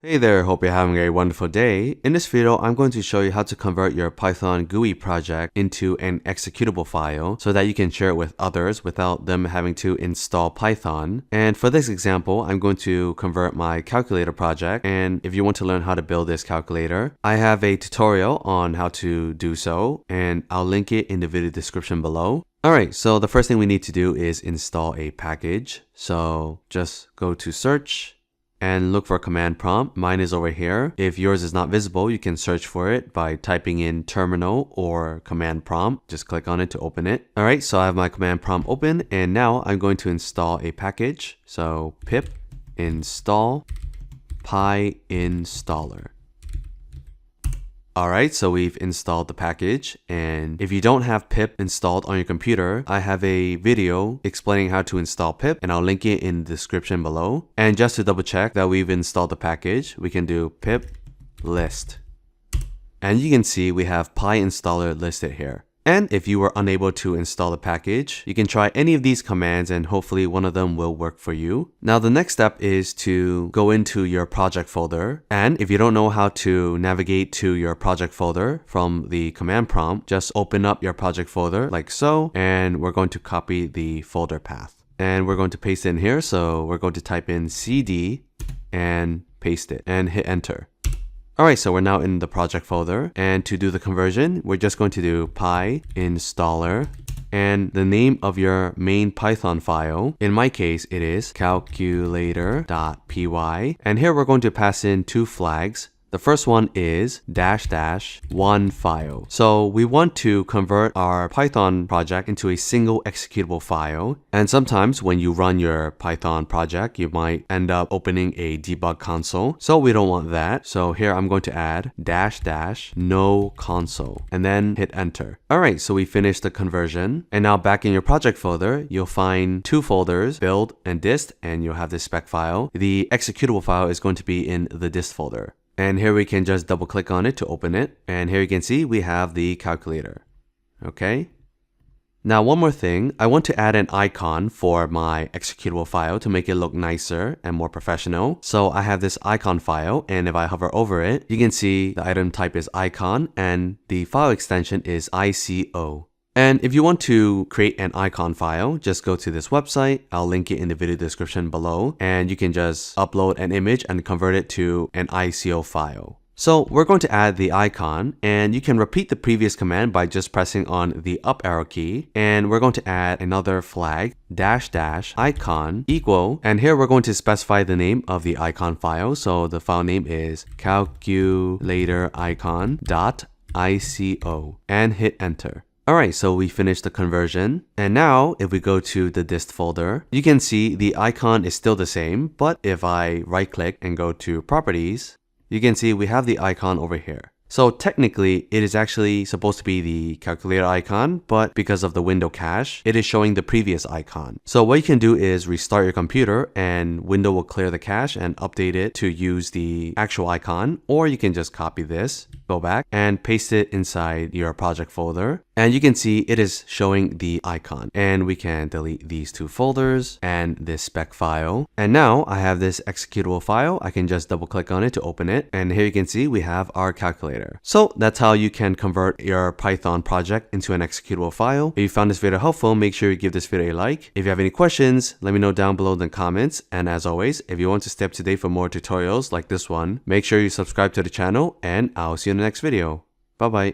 Hey there, hope you're having a wonderful day. In this video, I'm going to show you how to convert your Python GUI project into an executable file so that you can share it with others without them having to install Python. And for this example, I'm going to convert my calculator project. And if you want to learn how to build this calculator, I have a tutorial on how to do so, and I'll link it in the video description below. Alright, so the first thing we need to do is install a package. So just go to search and look for command prompt. Mine is over here. If yours is not visible, you can search for it by typing in terminal or command prompt. Just click on it to open it. Alright, so I have my command prompt open, and now I'm going to install a package. So pip install pyinstaller. Alright, so we've installed the package, and if you don't have pip installed on your computer, I have a video explaining how to install pip, and I'll link it in the description below. And just to double check that we've installed the package, we can do pip list. And you can see we have pyinstaller listed here. And if you were unable to install the package, you can try any of these commands and hopefully one of them will work for you. Now the next step is to go into your project folder. And if you don't know how to navigate to your project folder from the command prompt, just open up your project folder like so, and we're going to copy the folder path. And we're going to paste it in here. So we're going to type in cd and paste it and hit enter. Alright, so we're now in the project folder, and to do the conversion, we're just going to do pyinstaller and the name of your main Python file. In my case, it is calculator.py, and here we're going to pass in two flags. The first one is --onefile. So we want to convert our Python project into a single executable file. And sometimes when you run your Python project, you might end up opening a debug console. So we don't want that. So here I'm going to add --noconsole and then hit enter. Alright, so we finished the conversion. And now back in your project folder, you'll find two folders, build and dist, and you'll have this spec file. The executable file is going to be in the dist folder. And here we can just double click on it to open it. And here you can see we have the calculator. Okay. Now one more thing, I want to add an icon for my executable file to make it look nicer and more professional. So I have this icon file, and if I hover over it, you can see the item type is icon and the file extension is ICO. And if you want to create an icon file, just go to this website. I'll link it in the video description below, and you can just upload an image and convert it to an ICO file. So we're going to add the icon, and you can repeat the previous command by just pressing on the up arrow key. And we're going to add another flag, --icon equal, and here we're going to specify the name of the icon file. So the file name is calculatoricon.ico and hit enter. Alright, so we finished the conversion, and now if we go to the dist folder, you can see the icon is still the same, but if I right click and go to properties, you can see we have the icon over here. So technically, it is actually supposed to be the calculator icon, but because of the window cache, it is showing the previous icon. So what you can do is restart your computer, and Windows will clear the cache and update it to use the actual icon, or you can just copy this, go back and paste it inside your project folder. And you can see it is showing the icon, and we can delete these two folders and this spec file. And now I have this executable file. I can just double click on it to open it. And here you can see we have our calculator. So that's how you can convert your Python project into an executable file. If you found this video helpful, make sure you give this video a like. If you have any questions, let me know down below in the comments. And as always, if you want to stay up to date for more tutorials like this one, make sure you subscribe to the channel, and I'll see you in the next video. Bye bye.